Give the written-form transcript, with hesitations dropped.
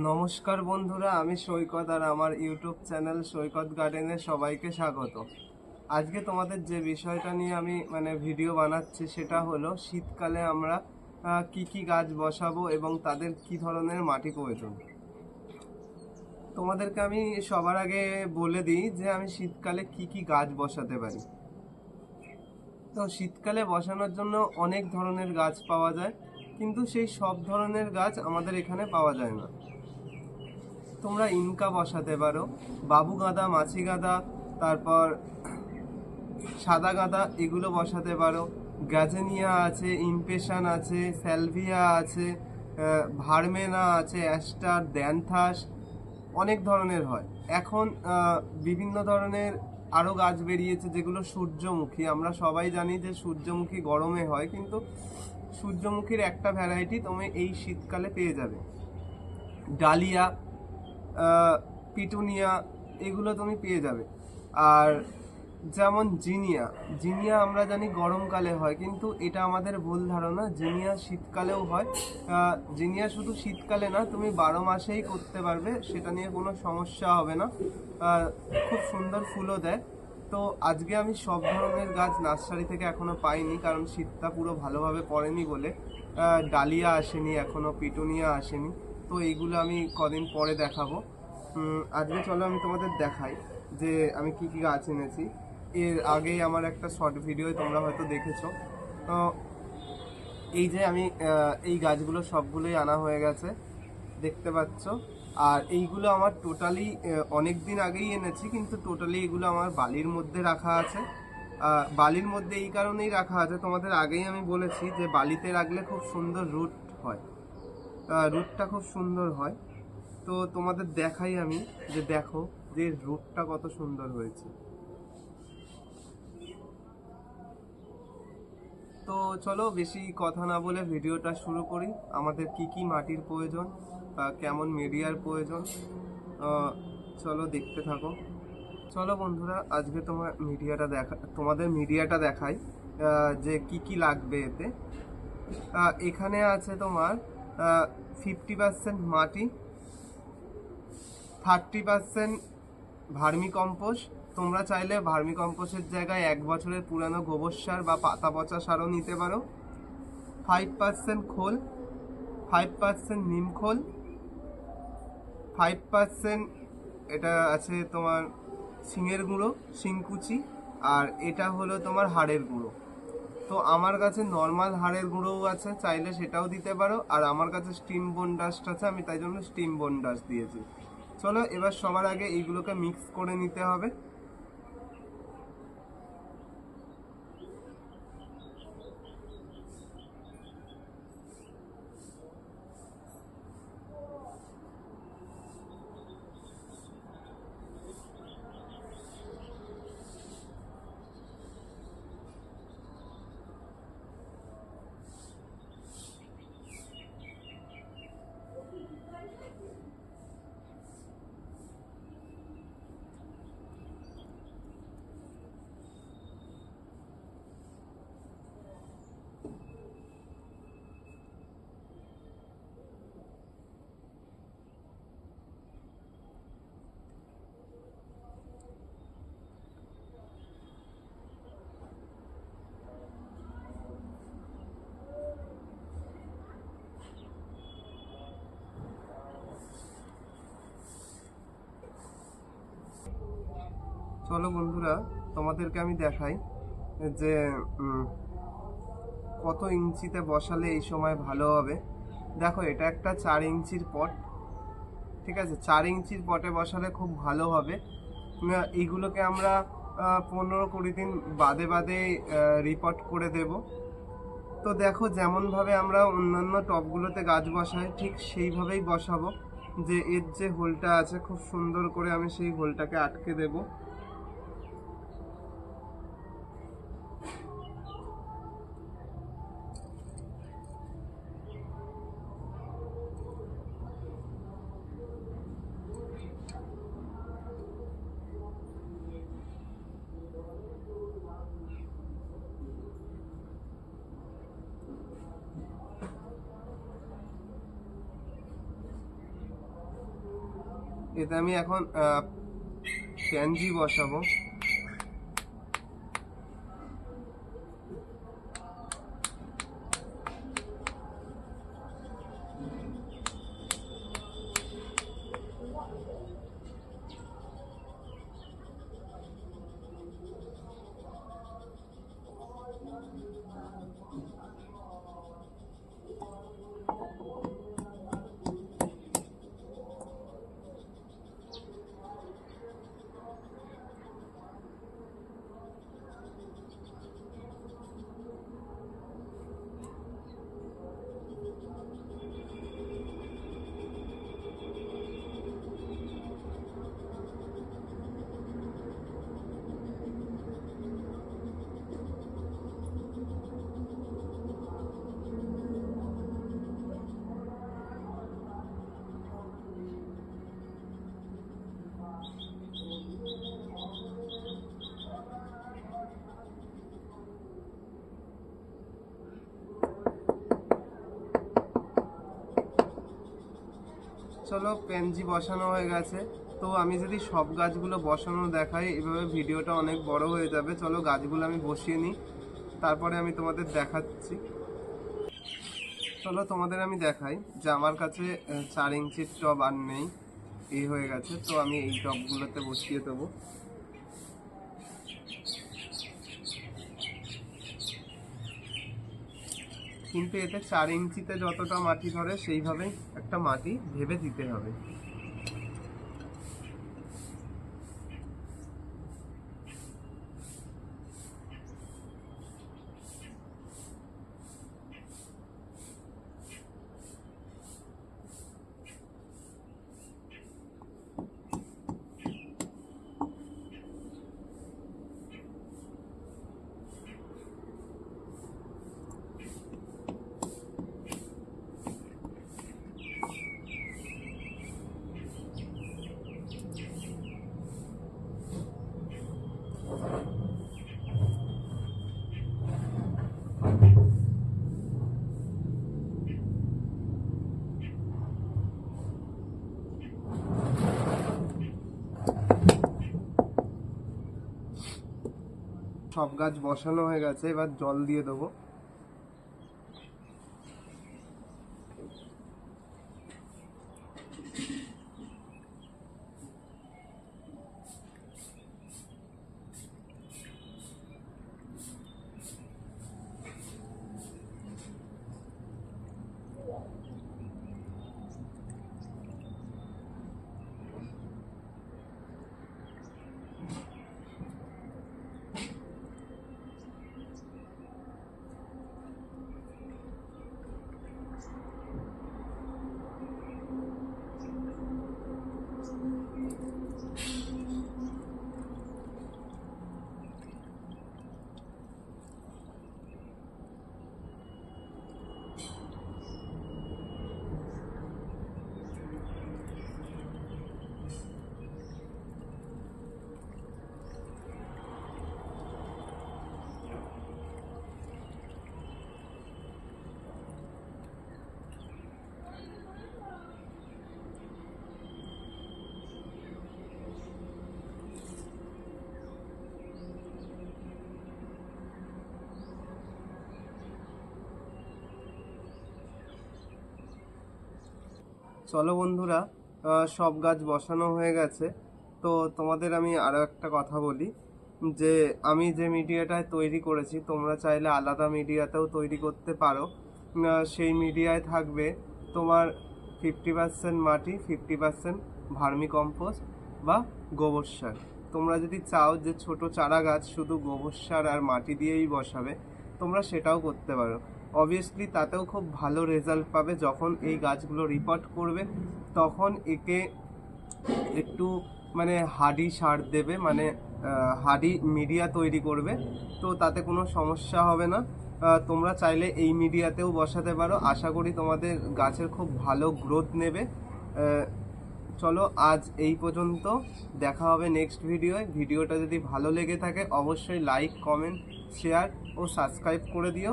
নমস্কার বন্ধুরা, আমি সৈকত আর আমার ইউটিউব চ্যানেল সৈকত গার্ডেনে সবাইকে স্বাগত। আজকে তোমাদের যে বিষয়টা নিয়ে আমি ভিডিও বানাচ্ছি সেটা হলো শীতকালে আমরা কি কি গাছ বসাবো এবং তাদের কি ধরনের মাটি প্রয়োজন। তোমাদেরকে আমি সবার আগে বলে দিই যে আমি শীতকালে কি কি গাছ বসাতে পারি। তো শীতকালে বসানোর জন্য অনেক ধরনের গাছ পাওয়া যায়, কিন্তু সেই সব ধরনের গাছ আমাদের এখানে পাওয়া যায় না। তোমরা ইনকা বসাতে পারো, বাবু গাঁদা, মাছি গাঁদা, তারপর সাদা গাঁদা, এগুলো বসাতে পারো। গ্যাজেনিয়া আছে, ইমপেশন আছে, স্যালভিয়া আছে, ভার্মেনা আছে, অ্যাস্টার, দ্যানথাস, অনেক ধরনের হয়। এখন বিভিন্ন ধরনের আরও গাছ বেরিয়েছে যেগুলো সূর্যমুখী। আমরা সবাই জানি যে সূর্যমুখী গরমে হয়, কিন্তু সূর্যমুখীর একটা ভ্যারাইটি তুমি এই শীতকালে পেয়ে যাবে। ডালিয়া, পিটুনিয়া, এগুলো তুমি পেয়ে যাবে। আর যেমন জিনিয়া, জিনিয়া আমরা জানি গরমকালে হয়, কিন্তু এটা আমাদের ভুল ধারণা। জিনিয়া শীতকালেও হয়। জিনিয়া শুধু শীতকালে না, তুমি 12 মাসেই করতে পারবে, সেটা নিয়ে কোনো সমস্যা হবে না। খুব সুন্দর ফুলও দেয়। তো আজকে আমি সব ধরনের গাছ নার্সারি থেকে এখনো পাইনি, কারণ শীতটা পুরো ভালোভাবে পড়েনি বলে। ডালিয়া আসেনি এখনো, পিটুনিয়া আসেনি। তো এইগুলো আমি কদিন পরে দেখাবো। আজকে চলো আমি তোমাদের দেখাই যে আমি কি কি গাছ এনেছি। এর আগেই আমার একটা শর্ট ভিডিও তোমরা হয়তো দেখেছো। তো এই যে আমি এই গাছগুলো সবগুলোই আনা হয়ে গেছে, দেখতে পাচ্ছ। আর এইগুলো আমার টোটালি অনেক দিন আগেই এনেছি, কিন্তু টোটালি এগুলো আমার বালির মধ্যে রাখা আছে। বালির মধ্যে এই কারণেই রাখা আছে, তোমাদের আগেই আমি বলেছি যে বালিতে রাখলে খুব সুন্দর রুট হয়, রুটটা খুব সুন্দর হয়। তো তোমাদের দেখাই আমি, যে দেখো যে রুটটা কত সুন্দর হয়েছে। তো চলো বেশি কথা না বলে ভিডিওটা শুরু করি। আমাদের কি কি মাটির প্রয়োজন, কেমন মিডিয়ার প্রয়োজন, চলো দেখতে থাকো। চলো বন্ধুরা, আজকে তোমাদের মিডিয়াটা দেখাই যে কি কি লাগবে এতে। এখানে আছে তোমার 50% মাটি, 30% ভার্মি কম্পোস্ট। তোমরা চাইলে ভার্মি কম্পোস্টের জায়গায় 1 বছরের পুরানো গোবর সার বা পাতা পচা সারও নিতে পারো। 5% খোল, 5% নিম খোল, 5% এটা আছে তোমার শিঙের গুঁড়ো, শিংকুচি, আর এটা হলো তোমার হাড়ের গুঁড়ো। তো আমার কাছে নর্মাল হাড়ের গুঁড়োও আছে, চাইলে সেটাও দিতে পারো। আর আমার কাছে স্টিম বোন ডাস্ট আছে, আমি তাই জন্য স্টিম বোন ডাস্ট দিয়েছি। চলো এবার সবার আগে এইগুলোকে মিক্স করে নিতে হবে। চলো বন্ধুরা, তোমাদেরকে আমি দেখাই যে কত ইঞ্চিতে বসালে এই সময় ভালো হবে। দেখো, এটা একটা 4 ইঞ্চির পট, ঠিক আছে? 4 ইঞ্চির পটে বসালে খুব ভালো হবে। এইগুলোকে আমরা 15-20 দিন বাদে বাদে রিপোর্ট করে দেব। তো দেখো, যেমনভাবে আমরা অন্যান্য টবগুলোতে গাছ বসাই ঠিক সেইভাবেই বসাবো। যে এর যে হোলটা আছে, খুব সুন্দর করে আমি সেই হোলটাকে আটকে দেবো। এতে আমি এখন প্যানজি বসাবো। চলো পেনজি বসানো হয়ে গেছে। তো আমি যদি সব গাছগুলো বসানো দেখাই এভাবে ভিডিওটা অনেক বড় হয়ে যাবে। চলো গাছগুলো আমি বসিয়ে নিই, তারপরে আমি তোমাদের দেখাচ্ছি। চলো তোমাদের আমি দেখাই যে আমার কাছে 4 ইঞ্চির টব আর নেই, এই হয়ে গেছে। তো আমি এই টবগুলোতে বসিয়ে দেবো। কিন্তু এতে 4 ইঞ্চিতে যতটা মাটি ধরে সেইভাবেই একটা মাটি ভেবে দিতে হবে। সব গাছ বসানো হয়ে গেছে, এবার জল দিয়ে দেবো। চলো বন্ধুরা, সব গাছ বসানো হয়ে গেছে। তো তোমাদের আমি আরও একটা কথা বলি যে আমি যে মিডিয়াটায় তৈরি করেছি তোমরা চাইলে আলাদা মিডিয়াতেও তৈরি করতে পারো। সেই মিডিয়ায় থাকবে তোমার 50% মাটি, 50% ভার্মি কম্পোস্ট বা গোবর সার। তোমরা যদি চাও যে ছোট চারা গাছ শুধু গোবর সার আর মাটি দিয়েই বসাবে, তোমরা সেটাও করতে পারো। অবভিয়াসলি তাতেও খুব ভালো রেজাল্ট পাবে। যখন এই গাছগুলো রিপোর্ট করবে তখন একে একটু মানে হার্ডি সার দেবে, মানে হার্ডি মিডিয়া তৈরি করবে, তো তাতে কোনো সমস্যা হবে না। তোমরা চাইলে এই মিডিয়াতেও বসাতে পারো। আশা করি তোমাদের গাছের খুব ভালো গ্রোথ নেবে। চলো আজ এই পর্যন্ত, দেখা হবে নেক্সট ভিডিওয়। ভিডিওটা যদি ভালো লেগে থাকে অবশ্যই লাইক, কমেন্ট, শেয়ার ও সাবস্ক্রাইব করে দিও।